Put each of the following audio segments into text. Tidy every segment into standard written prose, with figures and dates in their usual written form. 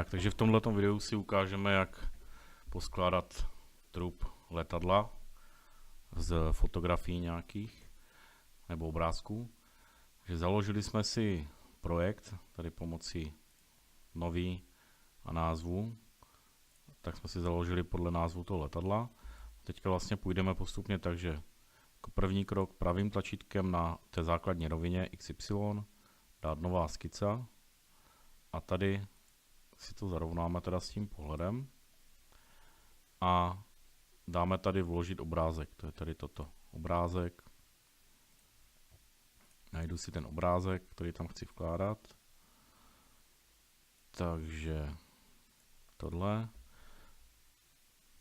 Takže v tomto videu si ukážeme, jak poskládat trup letadla z fotografií nějakých nebo obrázků. Takže založili jsme si projekt tady pomocí nový a názvu. Tak jsme si založili podle názvu toho letadla. Teďka vlastně půjdeme postupně tak, že jako první krok pravým tlačítkem na té základní rovině XY dát nová skica a tady si to zarovnáme teda s tím pohledem a dáme tady vložit obrázek, to je tady toto, obrázek. Najdu si ten obrázek, který tam chci vkládat. Takže tohle.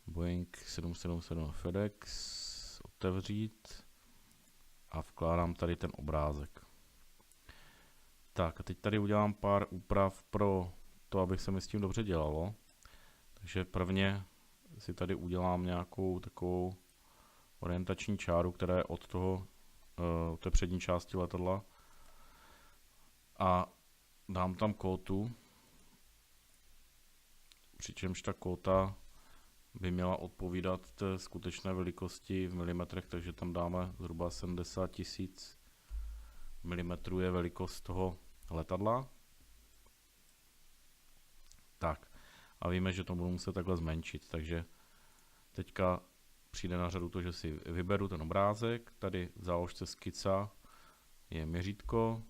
Boeing 777 FedEx, otevřít a vkládám tady ten obrázek. Tak a teď tady udělám pár úprav pro to, abych se mi s tím dobře dělalo. Takže prvně si tady udělám nějakou takovou orientační čáru, která je od toho, té přední části letadla a dám tam kótu, přičemž ta kóta by měla odpovídat té skutečné velikosti v milimetrech, takže tam dáme zhruba 70 000 milimetrů je velikost toho letadla. Tak a víme, že to budu muset takhle zmenšit, takže teďka přijde na řadu to, že si vyberu ten obrázek, tady v záložce skica je měřítko,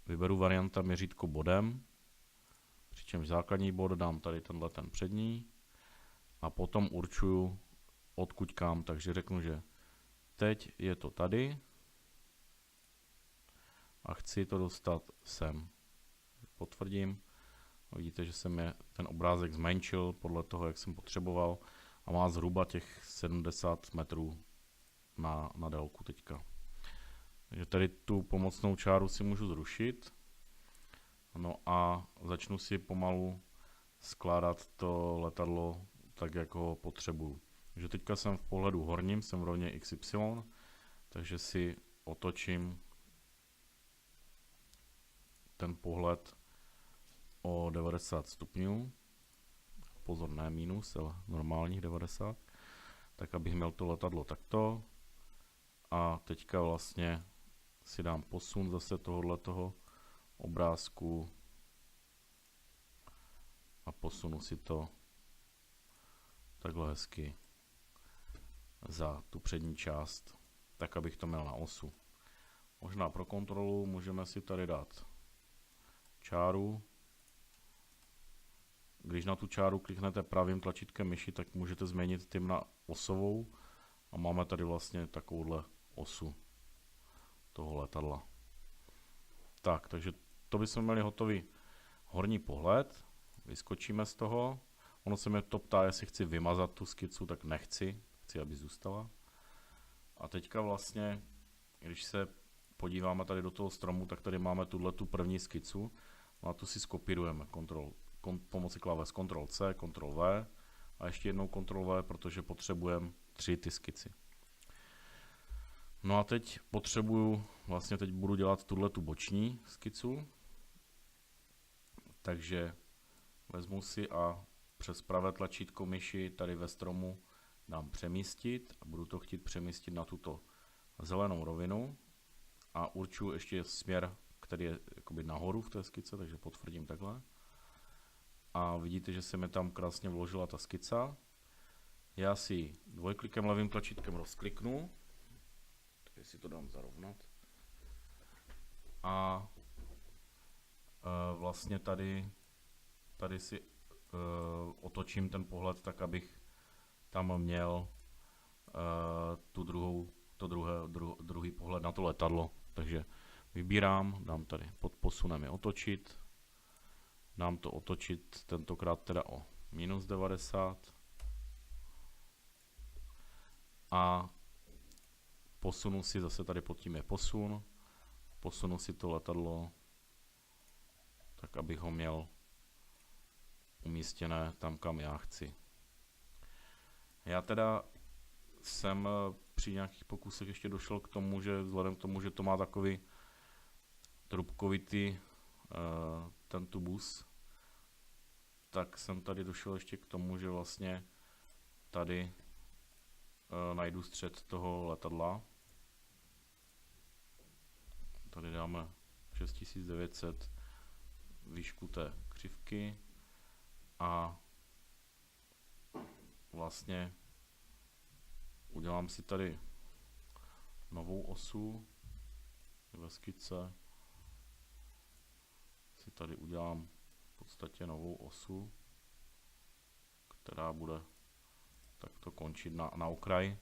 vyberu varianta měřítko bodem, přičemž základní bod dám tady tenhle ten přední a potom určuju odkud kam, takže řeknu, že teď je to tady a chci to dostat sem. Potvrdím, vidíte, že jsem ten obrázek zmenšil podle toho, jak jsem potřeboval a má zhruba těch 70 metrů na délku teďka. Takže tady tu pomocnou čáru si můžu zrušit. No a začnu si pomalu skládat to letadlo tak, jak ho potřebuju. Takže teďka jsem v pohledu horním, jsem v rovině XY, takže si otočím ten pohled o 90 stupňů. Pozor, ne minus, ale normálních 90. Tak, abych měl to letadlo takto. A teďka vlastně si dám posun zase tohoto obrázku a posunu si to takhle hezky za tu přední část, tak abych to měl na osu. Možná pro kontrolu můžeme si tady dát čáru. Když na tu čáru kliknete pravým tlačítkem myši, tak můžete změnit tím na osovou a máme tady vlastně takovouhle osu toho letadla. Tak, takže to bychom měli hotový horní pohled. Vyskočíme z toho. Ono se mě to ptá, jestli chci vymazat tu skicu, tak nechci. Chci, aby zůstala. A teďka vlastně, když se podíváme tady do toho stromu, tak tady máme tu první skicu. No a tu si skopírujeme pomocí kláves Ctrl+C, Ctrl+V a ještě jednou Ctrl+V, protože potřebujeme 3 ty skici. No a teď teď budu dělat tu boční skicu. Takže vezmu si a přes pravé tlačítko myši tady ve stromu dám přemístit a budu to chtít přemístit na tuto zelenou rovinu a určuji ještě směr, který je jakoby nahoru v té skice, takže potvrdím takhle. A vidíte, že se mi tam krásně vložila ta skica. Já si dvojklikem levým tlačítkem rozkliknu, takže si to dám zarovnat. A vlastně tady si otočím ten pohled tak, abych tam měl druhý pohled na to letadlo. Takže vybírám, dám tady pod posunem je otočit, dám to otočit tentokrát teda o -90 a posunu si, zase tady pod tím je posun, posunu si to letadlo tak, abych ho měl umístěné tam, kam já chci. Já teda jsem při nějakých pokusech ještě došel k tomu, že vzhledem k tomu, že to má takový trubkovitý ten tubus, tak jsem tady došel ještě k tomu, že vlastně tady najdu střed toho letadla. Tady dáme 6900 výšku té křivky a vlastně udělám si tady novou osu ve skice. Si tady udělám v podstatě novou osu, která bude takto končit na okraj.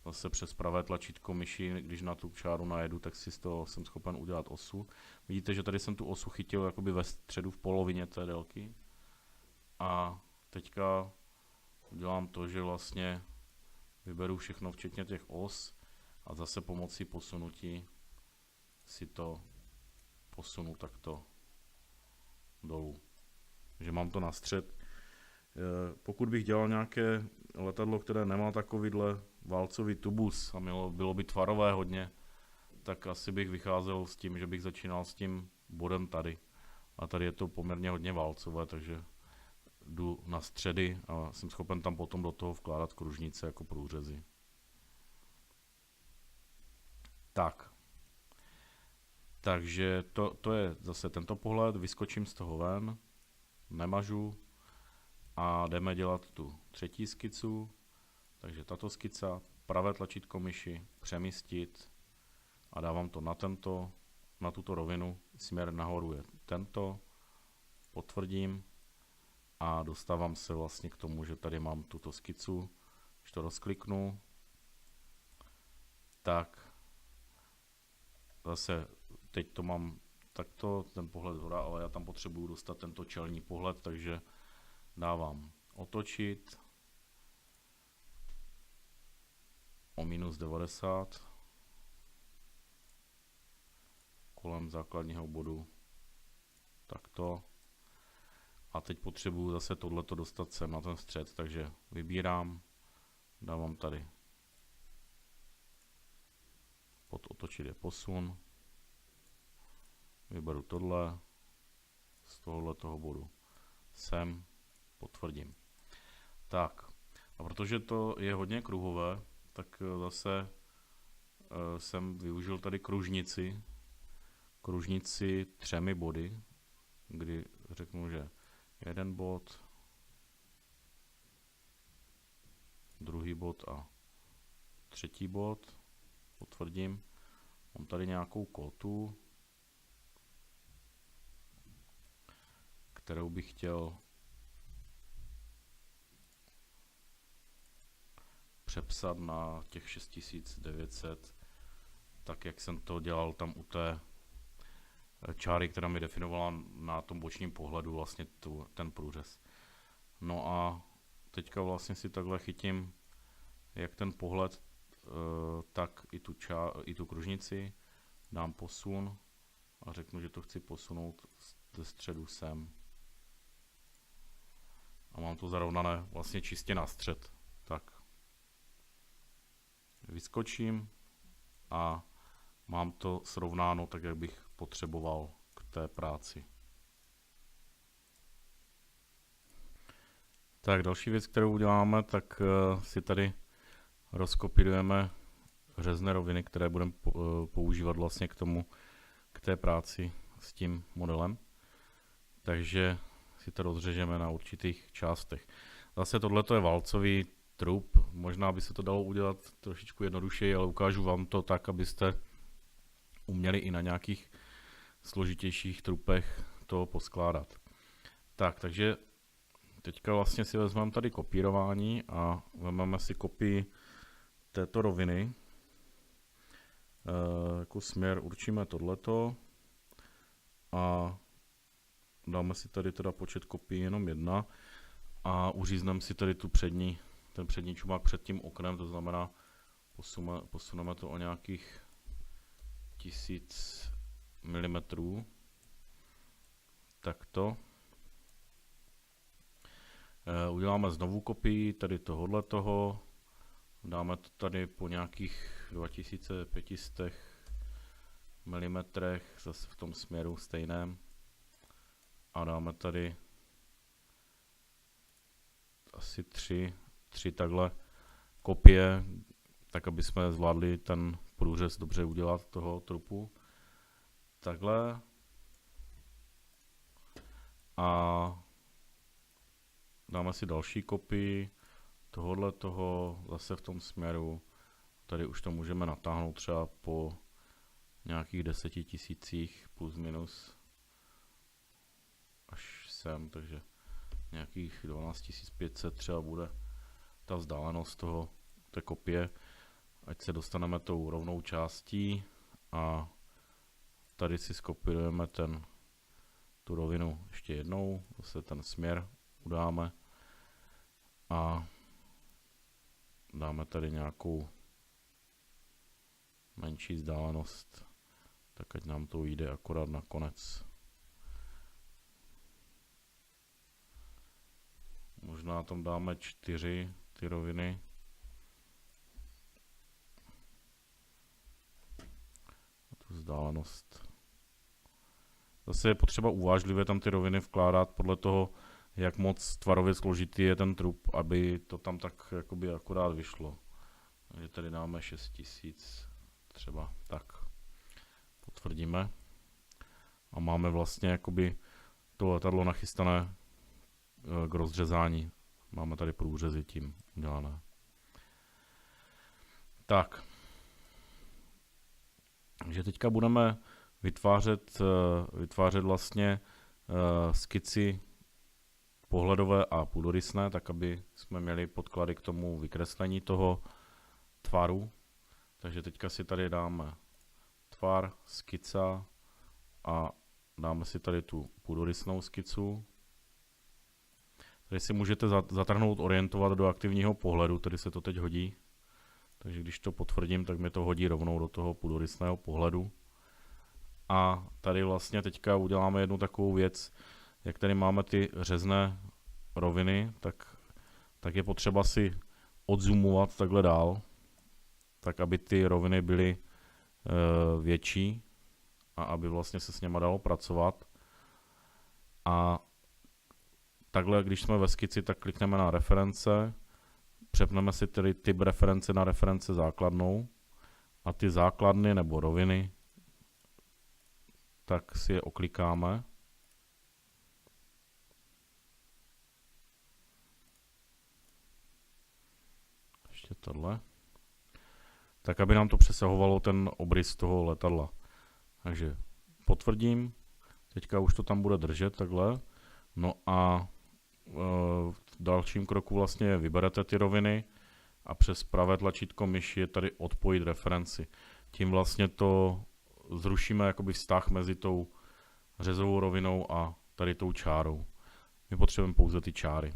Zase přes pravé tlačítko myši, když na tu čáru najedu, tak si z toho jsem schopen udělat osu. Vidíte, že tady jsem tu osu chytil jakoby ve středu, v polovině té délky. A teďka udělám to, že vlastně vyberu všechno, včetně těch os, a zase pomocí posunutí si to posunu takto dolů. Takže mám to na střed. Pokud bych dělal nějaké letadlo, které nemá takovýhle válcový tubus a bylo by tvarové hodně, tak asi bych vycházel s tím, že bych začínal s tím bodem tady. A tady je to poměrně hodně válcové, takže jdu na středy a jsem schopen tam potom do toho vkládat kružnice jako průřezy. Tak. Takže to je zase tento pohled, vyskočím z toho ven, nemažu a jdeme dělat tu třetí skicu. Takže tato skica, pravé tlačítko myši, přemístit a dávám to na tuto rovinu, směr nahoru je tento, potvrdím a dostávám se vlastně k tomu, že tady mám tuto skicu. Když to rozkliknu, tak zase teď to mám takto, ten pohled zhora, ale já tam potřebuju dostat tento čelní pohled, takže dávám otočit o -90 kolem základního bodu, takto. A teď potřebuju zase tohleto dostat sem na ten střed, takže vybírám, dávám tady pod otočit je posun, vyberu tohle, z tohoto bodu sem, potvrdím. Tak, a protože to je hodně kruhové, tak zase jsem využil tady kružnici 3 body, kdy řeknu, že jeden bod, druhý bod a třetí bod, potvrdím. Mám tady nějakou kótu, kterou bych chtěl přepsat na těch 6900, tak jak jsem to dělal tam u té čáry, která mi definovala na tom bočním pohledu vlastně ten průřez. No a teďka vlastně si takhle chytím jak ten pohled, tak i tu kružnici, dám posun a řeknu, že to chci posunout ze středu sem. A mám to zarovnané vlastně čistě na střed. Tak. Vyskočím a mám to srovnáno tak, jak bych potřeboval k té práci. Tak další věc, kterou uděláme, tak si tady rozkopírujeme řezné roviny, které budeme používat vlastně k té práci s tím modelem. Takže si to rozřežeme na určitých částech. Zase tohleto je válcový trup, možná by se to dalo udělat trošičku jednodušeji, ale ukážu vám to tak, abyste uměli i na nějakých složitějších trupech to poskládat. Tak, takže teďka vlastně si vezmeme tady kopírování a vezmeme si kopii této roviny. Jako směr určíme tohleto a dáme si tady teda počet kopií jenom 1 a uřízneme si tady ten přední čumák před tím oknem, to znamená posuneme to o nějakých 1000 mm. Takto. Uděláme znovu kopii tady tohoto. Dáme to tady po nějakých 2500 mm, zase v tom směru stejném. A dáme tady asi tři takhle kopie, tak aby jsme zvládli ten průřez dobře udělat toho trupu. Takhle. A dáme si další kopii tohohle toho zase v tom směru. Tady už to můžeme natáhnout třeba po nějakých 10 000 plus minus až sem, takže nějakých 12 500 třeba bude ta vzdálenost toho, té kopie, ať se dostaneme tou rovnou částí a tady si skopírujeme tu rovinu ještě jednou, zase ten směr udáme a dáme tady nějakou menší vzdálenost, tak ať nám to vyjde akorát na konec. Možná tam dáme 4 ty roviny. Tu vzdálenost. Zase je potřeba uvážlivě tam ty roviny vkládat podle toho, jak moc tvarově složitý je ten trup, aby to tam tak jakoby akorát vyšlo. Takže tady dáme 6000 třeba tak. Potvrdíme. A máme vlastně jakoby to letadlo nachystané k rozřezání. Máme tady průřezy tím udělané. Tak. Takže teďka budeme vytvářet vlastně skici pohledové a půdorysné, tak aby jsme měli podklady k tomu vykreslení toho tvaru. Takže teďka si tady dáme tvar, skica a dáme si tady tu půdorysnou skicu. Tady si můžete zatrhnout, orientovat do aktivního pohledu, tady se to teď hodí. Takže když to potvrdím, tak mi to hodí rovnou do toho půdorysného pohledu. A tady vlastně teďka uděláme jednu takovou věc, jak tady máme ty řezné roviny, tak je potřeba si odzoomovat takhle dál, tak aby ty roviny byly větší a aby vlastně se s něma dalo pracovat. A takhle, když jsme ve skici, tak klikneme na reference, přepneme si tedy typ reference na reference základnou a ty základny nebo roviny, tak si je oklikáme. Ještě tohle. Tak, aby nám to přesahovalo ten obrys toho letadla. Takže potvrdím. Teďka už to tam bude držet takhle. No a v dalším kroku vlastně vyberete ty roviny a přes pravé tlačítko myši je tady odpojit referenci. Tím vlastně to zrušíme jakoby vztah mezi tou řezovou rovinou a tady tou čárou. My potřebujeme pouze ty čáry.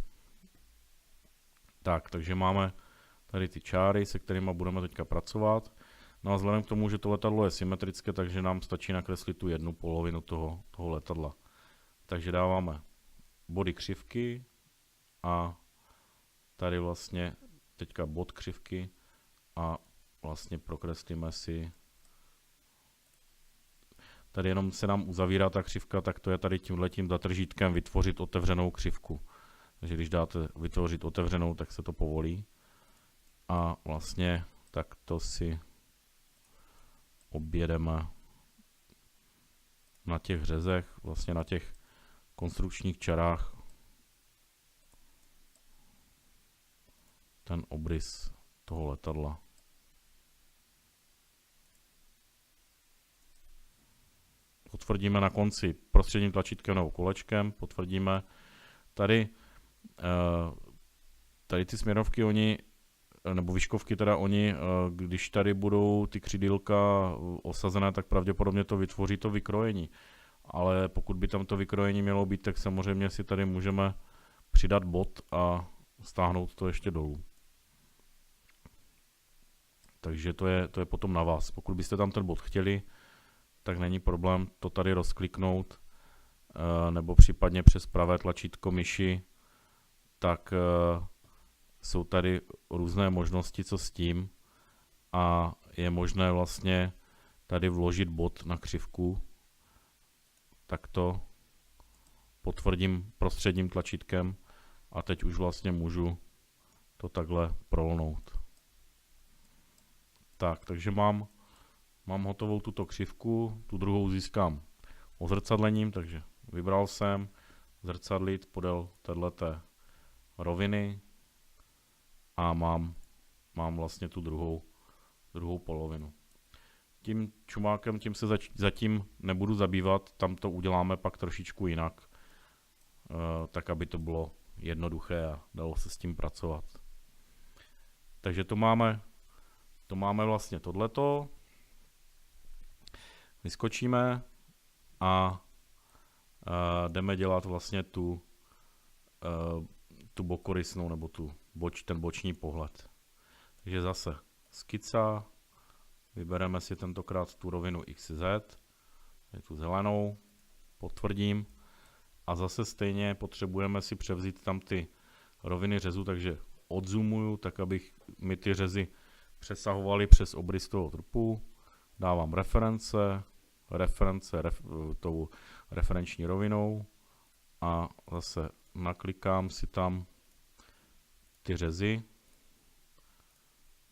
Tak, takže máme tady ty čáry, se kterými budeme teďka pracovat. No a vzhledem k tomu, že to letadlo je symetrické, takže nám stačí nakreslit tu jednu polovinu toho letadla. Takže dáváme body křivky a tady vlastně teďka bod křivky a vlastně prokreslíme si. Tady jenom se nám uzavírá ta křivka, tak to je tady tímhletím zatržítkem vytvořit otevřenou křivku. Takže když dáte vytvořit otevřenou, tak se to povolí. A vlastně takto si objedeme na těch řezech, vlastně na těch konstrukčních čarách ten obrys toho letadla. Potvrdíme na konci prostředním tlačítkem nebo kolečkem, potvrdíme. Tady ty směrovky, nebo výškovky teda když tady budou ty křidýlka osazené, tak pravděpodobně to vytvoří to vykrojení. Ale pokud by tam to vykrojení mělo být, tak samozřejmě si tady můžeme přidat bod a stáhnout to ještě dolů. Takže to je potom na vás. Pokud byste tam ten bod chtěli, tak není problém to tady rozkliknout, nebo případně přes pravé tlačítko myši, tak jsou tady různé možnosti, co s tím, a je možné vlastně tady vložit bod na křivku. Tak to potvrdím prostředním tlačítkem A teď už vlastně můžu to takhle prolnout. Tak, takže mám hotovou tuto křivku, tu druhou získám ozrcadlením, takže vybral jsem zrcadlit podél téhleté roviny a mám vlastně tu druhou polovinu. Tím čumákem tím se zatím nebudu zabývat, tam to uděláme pak trošičku jinak, tak aby to bylo jednoduché a dalo se s tím pracovat. Takže to máme vlastně tohleto. Vyskočíme a jdeme dělat vlastně tu bokorysnou nebo ten boční pohled. Takže zase skica, vybereme si tentokrát tu rovinu XZ, tu zelenou, potvrdím a zase stejně potřebujeme si převzít tam ty roviny řezu, takže odzoomuju, tak abych mi ty řezy přesahovaly přes obrys toho trupu, dávám reference tou referenční rovinou a zase naklikám si tam ty řezy,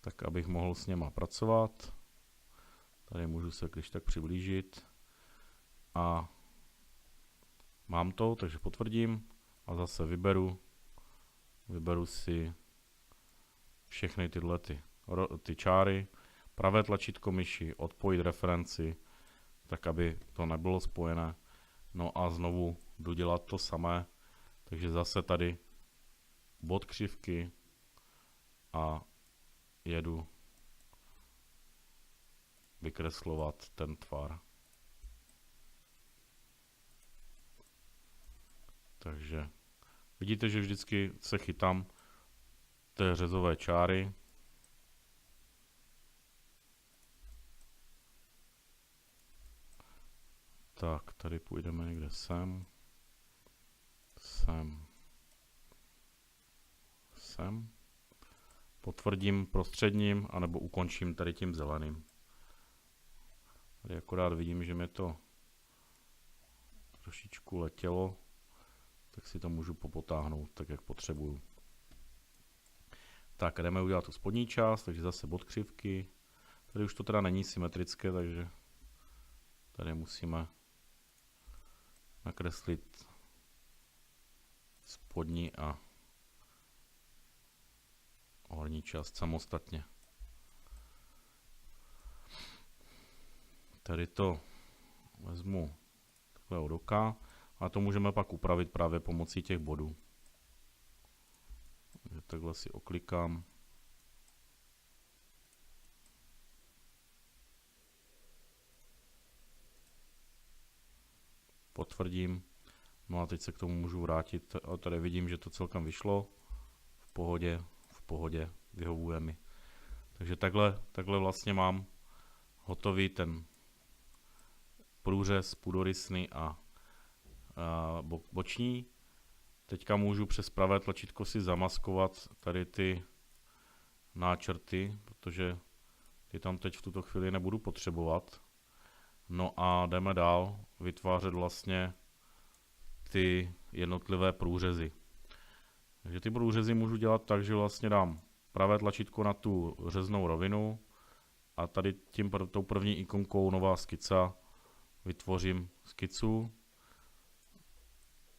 tak abych mohl s něma pracovat. Tady můžu se když tak přiblížit a mám to, takže potvrdím a zase vyberu si všechny tyhle ty čáry, pravé tlačítko myši, odpojit referenci, tak aby to nebylo spojené. No a znovu jdu dělat to samé, takže zase tady bod křivky a jedu vykreslovat ten tvar. Takže vidíte, že vždycky se chytám té řezové čáry. Tak, tady půjdeme někde sem. Potvrdím prostředním, anebo ukončím tady tím zeleným. Tady akorát vidím, že mi to trošičku letělo, tak si to můžu popotáhnout tak, jak potřebuju. Tak, jdeme udělat tu spodní část, takže zase bod křivky. Tady už to teda není symetrické, takže tady musíme nakreslit spodní a horní část samostatně. Tady to vezmu takhle od oka a to můžeme pak upravit právě pomocí těch bodů. Takže takhle si oklikám. Potvrdím. No a teď se k tomu můžu vrátit. A tady vidím, že to celkem vyšlo. V pohodě, vyhovuje mi. Takže takhle vlastně mám hotový ten průřez půdorysný a boční. Teďka můžu přes pravé tlačítko si zamaskovat tady ty náčrty, protože ty tam teď v tuto chvíli nebudu potřebovat. No a jdeme dál vytvářet vlastně ty jednotlivé průřezy. Takže ty průřezy můžu dělat tak, že vlastně dám pravé tlačítko na tu řeznou rovinu a tady tou první ikonkou nová skica vytvořím skicu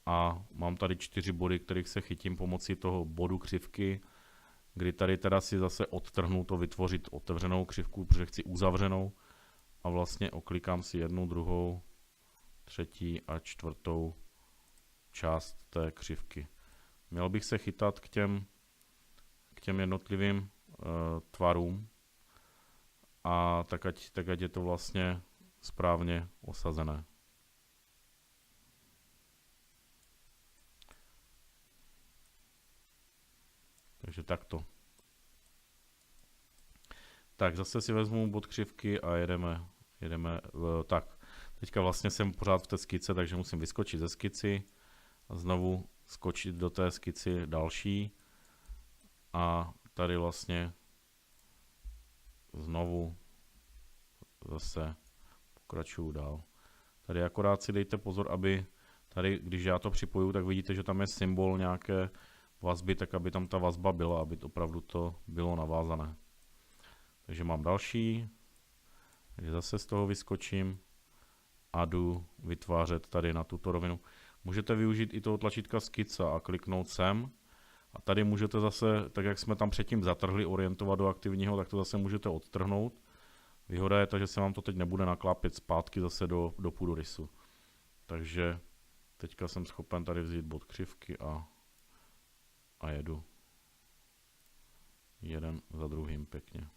a mám tady 4 body, kterých se chytím pomocí toho bodu křivky, kdy tady teda si zase odtrhnu to vytvořit otevřenou křivku, protože chci uzavřenou a vlastně oklikám si jednu, druhou, třetí a čtvrtou část té křivky. Měl bych se chytat k těm jednotlivým tvarům a tak ať je to vlastně správně osazené. Takže takto. Tak zase si vezmu bod křivky a jedeme tak. Teďka vlastně jsem pořád v té skice, takže musím vyskočit ze skici a znovu skočit do té skici další a tady vlastně znovu zase pokračuju dál. Tady akorát si dejte pozor, aby tady, když já to připoju, tak vidíte, že tam je symbol vazby, tak aby tam ta vazba byla, aby opravdu to bylo navázané. Takže mám další, takže zase z toho vyskočím a jdu vytvářet tady na tuto rovinu. Můžete využít i toho tlačítka skica a kliknout sem. A tady můžete zase, tak jak jsme tam předtím zatrhli, orientovat do aktivního, tak to zase můžete odtrhnout. Výhoda je ta, že se vám to teď nebude naklápět zpátky zase do půdorysu. Takže teďka jsem schopen tady vzít bod křivky a jedu. Jeden za druhým pěkně.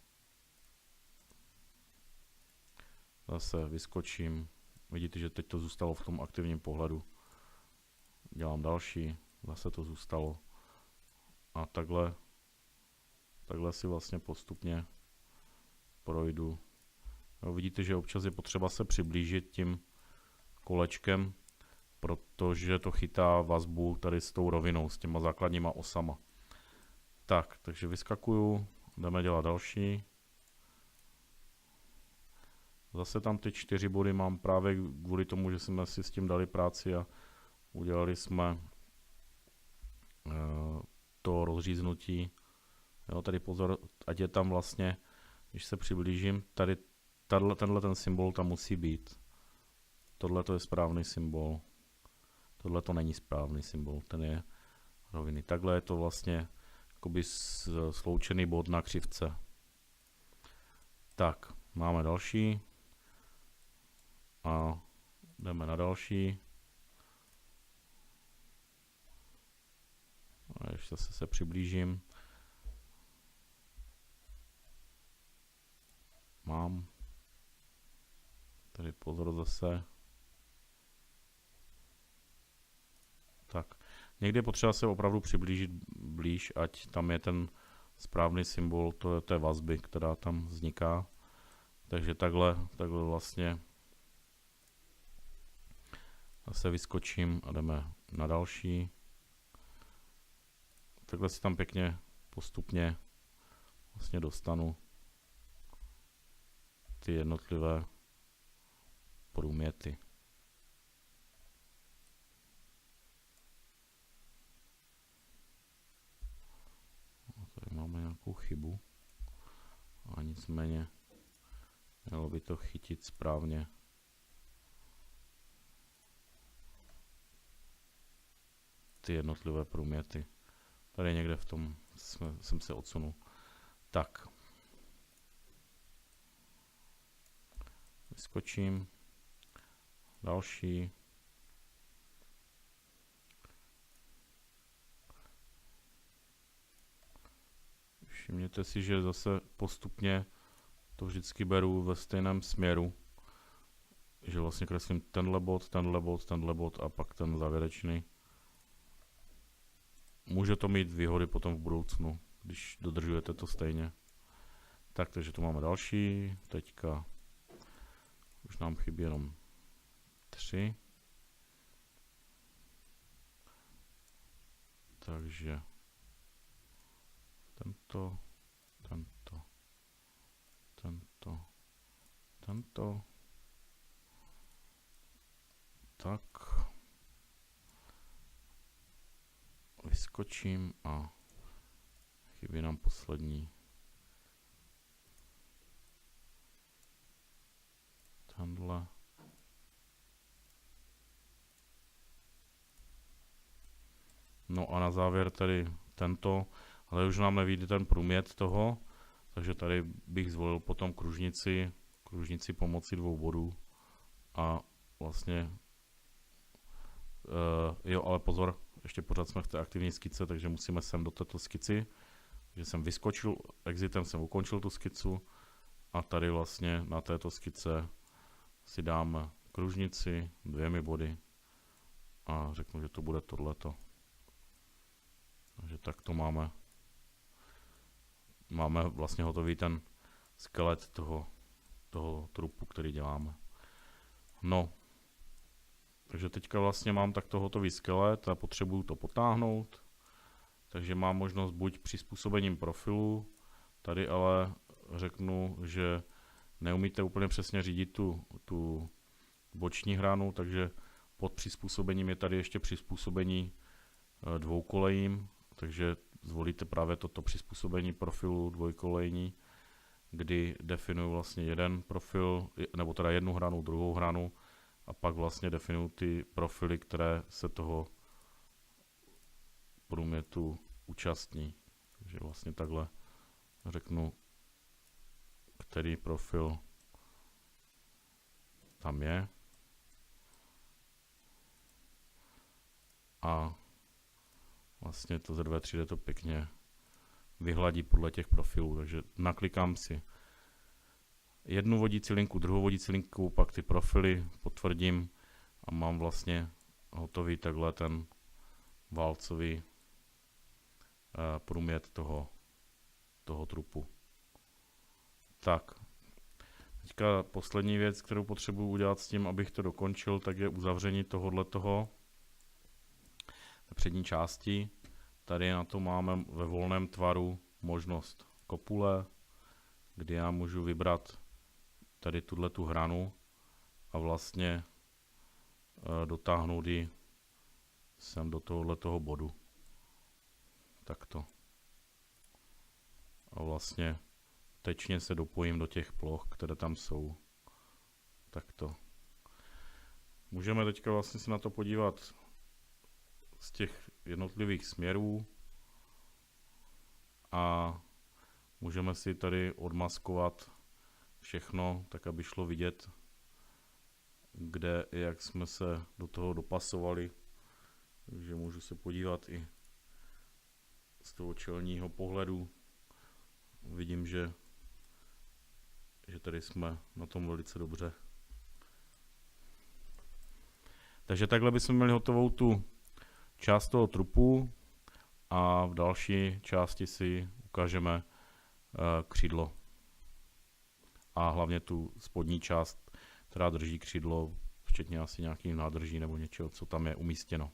Zase vyskočím. Vidíte, že teď to zůstalo v tom aktivním pohledu. Dělám další, zase to zůstalo. A takhle si vlastně postupně projdu. No, vidíte, že občas je potřeba se přiblížit tím kolečkem, protože to chytá vazbu tady s tou rovinou, s těma základníma osama. Tak, takže vyskakuju, jdeme dělat další. Zase tam ty 4 body mám právě kvůli tomu, že jsme si s tím dali práci a udělali jsme to rozříznutí. Jo, tady pozor, ať je tam vlastně, když se přiblížím, tady tenhle ten symbol tam musí být. Tohle to je správný symbol. Tohle to není správný symbol, ten je roviny. Takhle je to vlastně jakoby sloučený bod na křivce. Tak, máme další. A jdeme na další. A ještě se přiblížím. Mám. Tady pozor zase. Tak. Někdy je potřeba se opravdu přiblížit blíž, ať tam je ten správný symbol té vazby, která tam vzniká. Takže takhle vlastně zase vyskočím a jdeme na další. Takhle si tam pěkně postupně vlastně dostanu ty jednotlivé průměty. Tady máme nějakou chybu, a nicméně mělo by to chytit správně. Ty jednotlivé průměty. Tady někde v tom jsem se odsunul. Tak. Vyskočím. Další. Všimněte si, že zase postupně to vždycky beru ve stejném směru. Že vlastně kreslím tenhle bod a pak ten závěrečný. Může to mít výhody potom v budoucnu, když dodržujete to stejně. Tak, takže tu máme další. Teďka už nám chybí jenom 3. Takže tento. Tak. Vyskočím a chybí nám poslední. Tenhle. No a na závěr tady tento, ale už nám nevyjde ten průmět toho, takže tady bych zvolil potom kružnici pomocí 2 bodů a vlastně jo, ale pozor, ještě pořád jsme v té aktivní skice, takže musíme sem do této skici, že jsem vyskočil, exitem jsem ukončil tu skicu a tady vlastně na této skice si dám kružnici 2 body a řeknu, že to bude tohleto. Takže tak to máme vlastně hotový ten skelet toho trupu, který děláme. No, takže teďka vlastně mám takto hotový skelet a potřebuju to potáhnout, takže mám možnost buď přizpůsobením profilu, tady ale řeknu, že neumíte úplně přesně řídit tu boční hranu, takže pod přizpůsobením je tady ještě přizpůsobení 2kolejím takže zvolíte právě toto přizpůsobení profilu dvojkolejní, kdy definuju vlastně jeden profil, nebo teda jednu hranu, druhou hranu, a pak vlastně definuju ty profily, které se toho průmětu účastní. Takže vlastně takhle řeknu, který profil tam je. A vlastně to Z2.3D to pěkně vyhladí podle těch profilů, takže naklikám si jednu vodící linku, druhou vodící linku, pak ty profily potvrdím a mám vlastně hotový takhle ten válcový průměr toho trupu. Tak, teďka poslední věc, kterou potřebuji udělat s tím, abych to dokončil, tak je uzavření tohoto přední části. Tady na to máme ve volném tvaru možnost kopule, kdy já můžu vybrat tady tu hranu a vlastně dotáhnout ji sem do tohoto bodu. Takto. A vlastně tečně se dopojím do těch ploch, které tam jsou. Takto. Můžeme teďka vlastně se na to podívat z těch jednotlivých směrů a můžeme si tady odmaskovat všechno, tak aby šlo vidět, kde, jak jsme se do toho dopasovali. Takže můžu se podívat i z toho čelního pohledu. Vidím, že tady jsme na tom velice dobře. Takže takhle bychom měli hotovou tu část toho trupu a v další části si ukážeme křídlo. A hlavně tu spodní část, která drží křídlo, včetně asi nějakých nádrží nebo něčeho, co tam je umístěno.